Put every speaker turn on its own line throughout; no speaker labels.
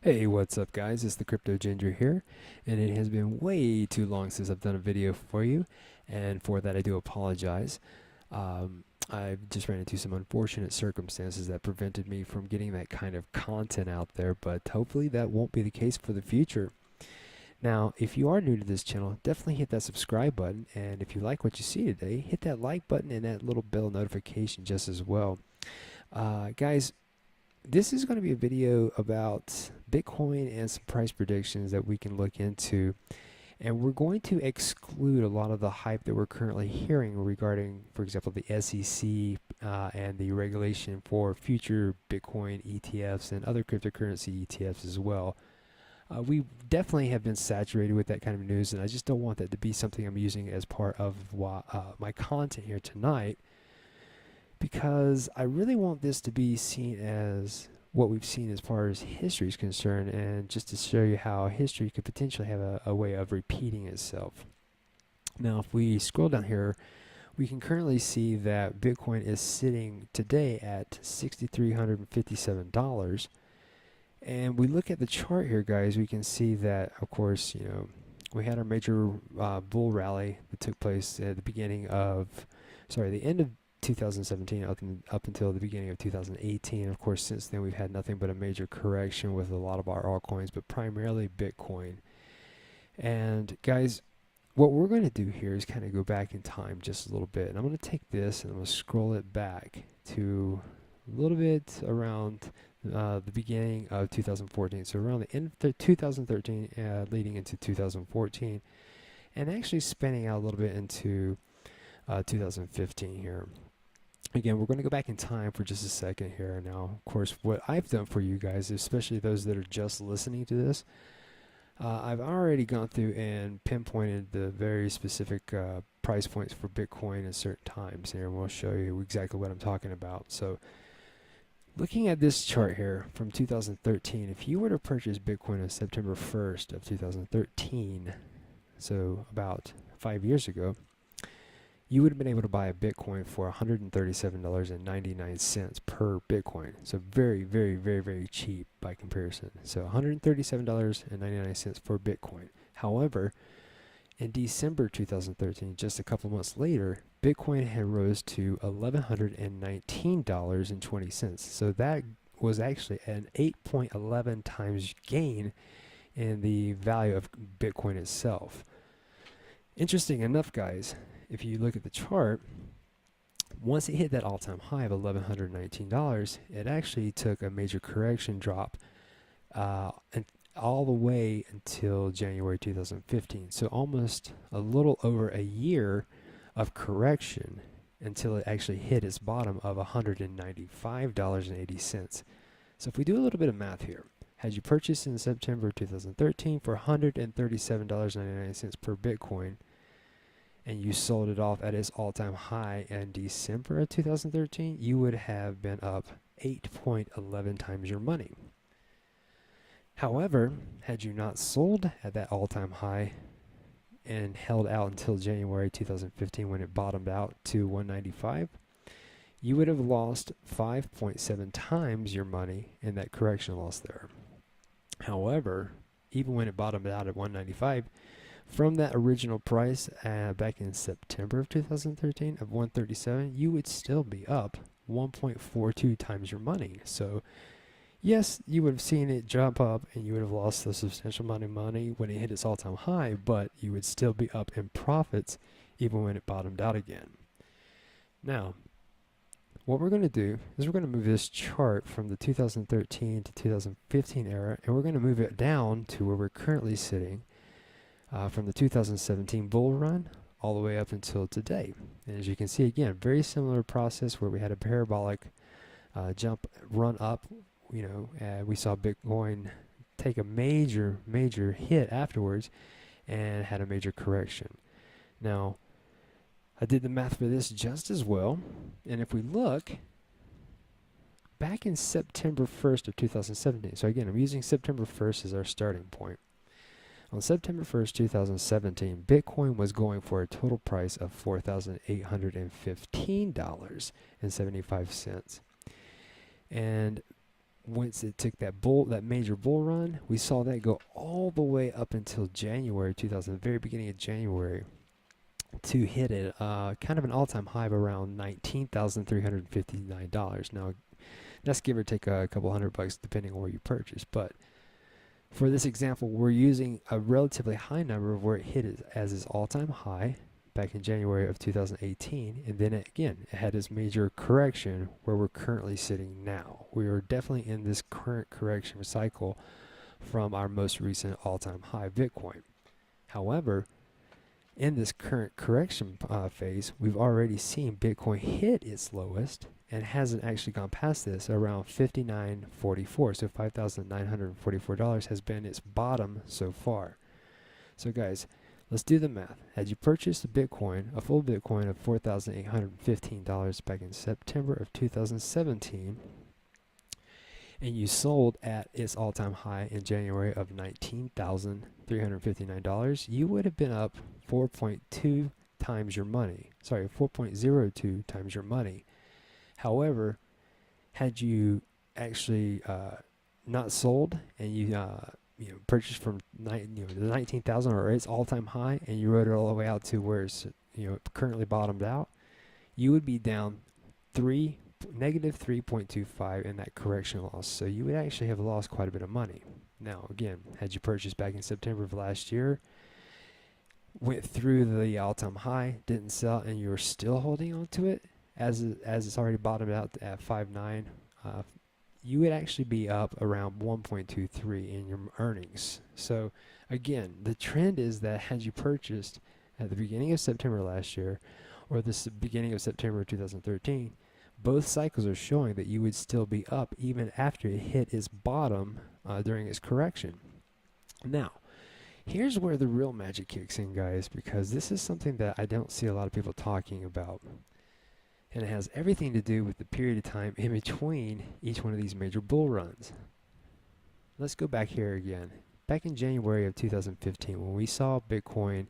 Hey, what's up guys? It's the Crypto Ginger here, and it has been way too long since I've done a video for you, and for that I do apologize. I just ran into some unfortunate circumstances that prevented me from getting that kind of content out there, but hopefully that won't be the case for the future. Now, if you are new to this channel, definitely hit that subscribe button, and if you like what you see today, hit that like button and that little bell notification just as well. Guys, this is going to be a video about Bitcoin and some price predictions that we can look into. And we're going to exclude a lot of the hype that we're currently hearing regarding, for example, the SEC and the regulation for future Bitcoin ETFs and other cryptocurrency ETFs as well. We definitely have been saturated with that kind of news, and I just don't want that to be something I'm using as part of my content here tonight, because I really want this to be seen as what we've seen as far as history is concerned, and just to show you how history could potentially have a way of repeating itself. Now, if we scroll down here, we can currently see that Bitcoin is sitting today at $6,357. And we look at the chart here, guys, we can see that, of course, we had our major bull rally that took place at the the end of 2017 up until the beginning of 2018. Of course, since then we've had nothing but a major correction with a lot of our altcoins, but primarily Bitcoin. And guys, what we're going to do here is kind of go back in time just a little bit, and I'm going to take this and I'm going to scroll it back to a little bit around the beginning of 2014, so around the end of 2013 leading into 2014, and actually spanning out a little bit into 2015 here. Again, we're going to go back in time for just a second here. Now, of course, what I've done for you guys, especially those that are just listening to this, I've already gone through and pinpointed the very specific price points for Bitcoin at certain times here, and we'll show you exactly what I'm talking about. So, looking at this chart here from 2013, if you were to purchase Bitcoin on September 1st of 2013, so about 5 years ago, you would have been able to buy a Bitcoin for $137.99 per Bitcoin. So very, very, very, very cheap by comparison. So $137.99 for Bitcoin. However, in December 2013, just a couple months later, Bitcoin had rose to $1,119.20. So that was actually an 8.11 times gain in the value of Bitcoin itself. Interesting enough, guys, if you look at the chart, once it hit that all-time high of $1,119, it actually took a major correction drop and all the way until January 2015. So almost a little over a year of correction until it actually hit its bottom of $195.80. So if we do a little bit of math here, had you purchased in September 2013 for $137.99 per Bitcoin, and you sold it off at its all-time high in December of 2013, you would have been up 8.11 times your money. However, had you not sold at that all-time high and held out until January 2015 when it bottomed out to 195, you would have lost 5.7 times your money in that correction loss there. However, even when it bottomed out at 195, from that original price back in September of 2013 of 137, you would still be up 1.42 times your money. So yes, you would have seen it jump up and you would have lost a substantial amount of money when it hit its all-time high, but you would still be up in profits even when it bottomed out again. Now, what we're going to do is we're going to move this chart from the 2013 to 2015 era, and we're going to move it down to where we're currently sitting from the 2017 bull run all the way up until today. And as you can see, again, very similar process where we had a parabolic jump run up, we saw Bitcoin take a major hit afterwards and had a major correction. Now, I did the math for this just as well, and if we look back in September 1st of 2017, so again, I'm using September 1st as our starting point. On September 1st, 2017, Bitcoin was going for a total price of $4,815.75. And once it took that major bull run, we saw that go all the way up until January 2000, the very beginning of January, to hit it kind of an all-time high of around $19,359. Now, that's give or take a couple $100 depending on where you purchase. But for this example, we're using a relatively high number of where it hit it as its all-time high back in January of 2018, and then it had its major correction where we're currently sitting now. We are definitely in this current correction cycle from our most recent all-time high Bitcoin. However, in this current correction phase, we've already seen Bitcoin hit its lowest and hasn't actually gone past this around $59.44. So $5,944 has been its bottom so far. So guys, let's do the math. Had you purchased a full Bitcoin of $4,815 back in September of 2017, and you sold at its all-time high in January of $19,359, you would have been up 4.2 times your money. Sorry, 4.02 times your money. However, had you actually not sold and you purchased from the 19,000 or its all-time high, and you rode it all the way out to where it's currently bottomed out, you would be down negative 3.25 in that correction loss. So you would actually have lost quite a bit of money. Now, again, had you purchased back in September of last year, went through the all-time high, didn't sell, and you were still holding on to it as it's already bottomed out at 5.9, you would actually be up around 1.23 in your earnings. So again, the trend is that had you purchased at the beginning of September last year or the beginning of September 2013, both cycles are showing that you would still be up even after it hit its bottom during its correction. Now, here's where the real magic kicks in, guys, because this is something that I don't see a lot of people talking about. And it has everything to do with the period of time in between each one of these major bull runs. Let's go back here again. Back in January of 2015, when we saw Bitcoin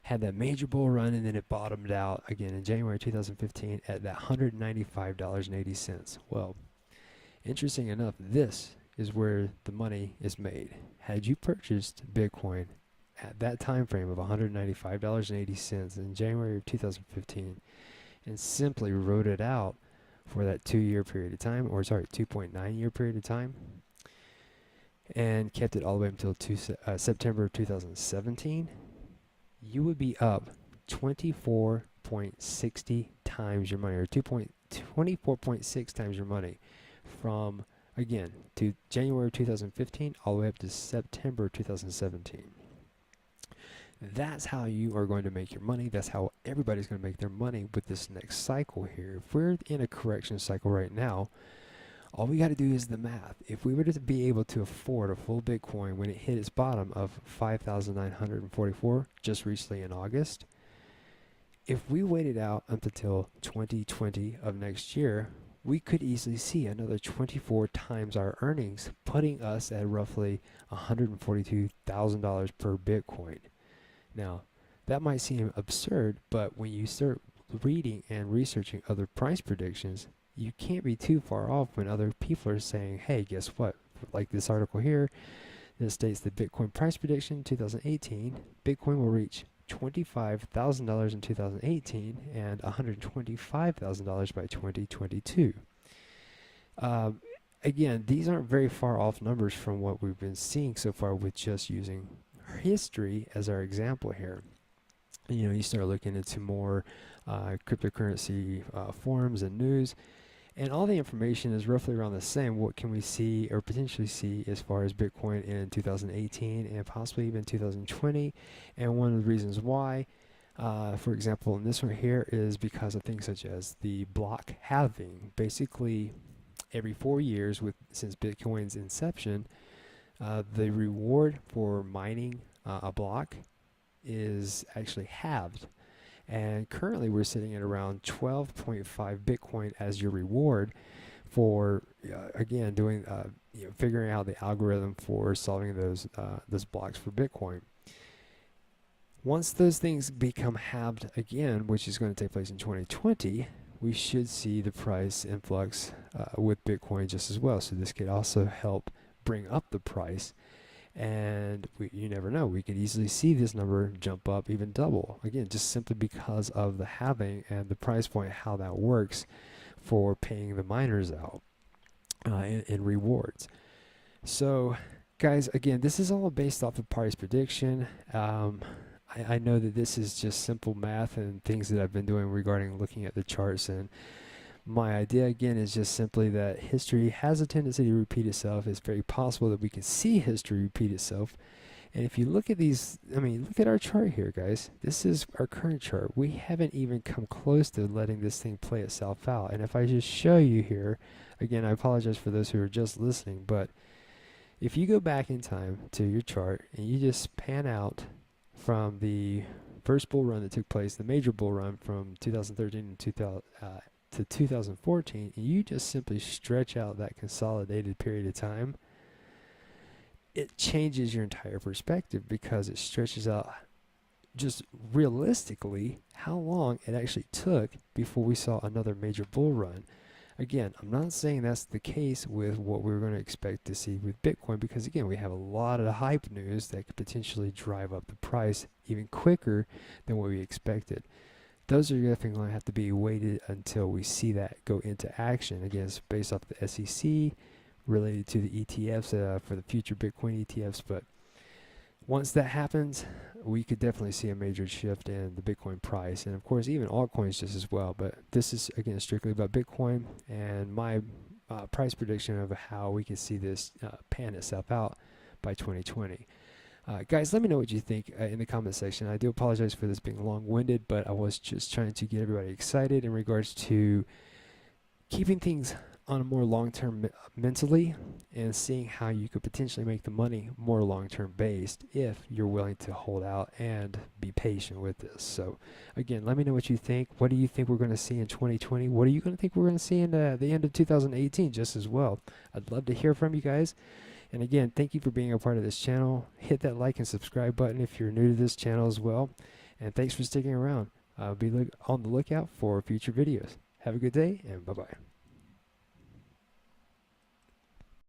had that major bull run and then it bottomed out again in January 2015 at that $195.80. Well, interesting enough, this is where the money is made. Had you purchased Bitcoin at that time frame of $195.80 in January of 2015 and simply wrote it out for that 2-year period of time, or sorry, 2.9 year period of time, and kept it all the way until September of 2017, you would be up 24.60 times your money, or 24.6 times your money, from again to January 2015 all the way up to September 2017. That's how you are going to make your money. That's how everybody's going to make their money with this next cycle here. If we're in a correction cycle right now, all we got to do is the math. If we were to be able to afford a full Bitcoin when it hit its bottom of 5,944 just recently in August, if we waited out until 2020 of next year, we could easily see another 24 times our earnings, putting us at roughly $142,000 per Bitcoin. Now, that might seem absurd, but when you start reading and researching other price predictions, you can't be too far off when other people are saying, hey, guess what? Like this article here that states the Bitcoin price prediction 2018, Bitcoin will reach $25,000 in 2018 and $125,000 by 2022. Again, these aren't very far off numbers from what we've been seeing so far with just using history as our example here. You start looking into more cryptocurrency forums and news, and all the information is roughly around the same. What can we see or potentially see as far as Bitcoin in 2018 and possibly even 2020? And one of the reasons why, for example, in this one here, is because of things such as the block halving. Basically, every 4 years since Bitcoin's inception, the reward for mining a block is actually halved. And currently we're sitting at around 12.5 Bitcoin as your reward for, again, doing, figuring out the algorithm for solving those blocks for Bitcoin. Once those things become halved again, which is going to take place in 2020, we should see the price influx with Bitcoin just as well. So this could also help bring up the price. And you never know, we could easily see this number jump up, even double, again, just simply because of the halving and the price point, how that works for paying the miners out in rewards. So guys, again, this is all based off of price prediction. I know that this is just simple math and things that I've been doing regarding looking at the charts, and my idea again is just simply that history has a tendency to repeat itself. It's very possible that we can see history repeat itself. And if you look at these, I mean, look at our chart here, guys. This is our current chart. We haven't even come close to letting this thing play itself out. And if I just show you here, again, I apologize for those who are just listening, but if you go back in time to your chart and you just pan out from the first bull run that took place, the major bull run from 2013 to 2014, and you just simply stretch out that consolidated period of time, it changes your entire perspective, because it stretches out just realistically how long it actually took before we saw another major bull run. Again, I'm not saying that's the case with what we're going to expect to see with Bitcoin, because again, we have a lot of hype news that could potentially drive up the price even quicker than what we expected. Those are definitely going to have to be waited until we see that go into action. Again, it's based off the SEC related to the ETFs for the future Bitcoin ETFs. But once that happens, we could definitely see a major shift in the Bitcoin price, and of course even altcoins just as well. But this is again strictly about Bitcoin and my price prediction of how we can see this pan itself out by 2020. Guys, let me know what you think in the comment section. I do apologize for this being long-winded, but I was just trying to get everybody excited in regards to keeping things on a more long-term mentally, and seeing how you could potentially make the money more long-term based if you're willing to hold out and be patient with this. So again, let me know what you think. What do you think we're going to see in 2020? What are you going to think we're going to see in the end of 2018 just as well? I'd love to hear from you guys. And again, thank you for being a part of this channel. Hit that like and subscribe button if you're new to this channel as well. And thanks for sticking around. Be on the lookout for future videos. Have a good day, and bye-bye.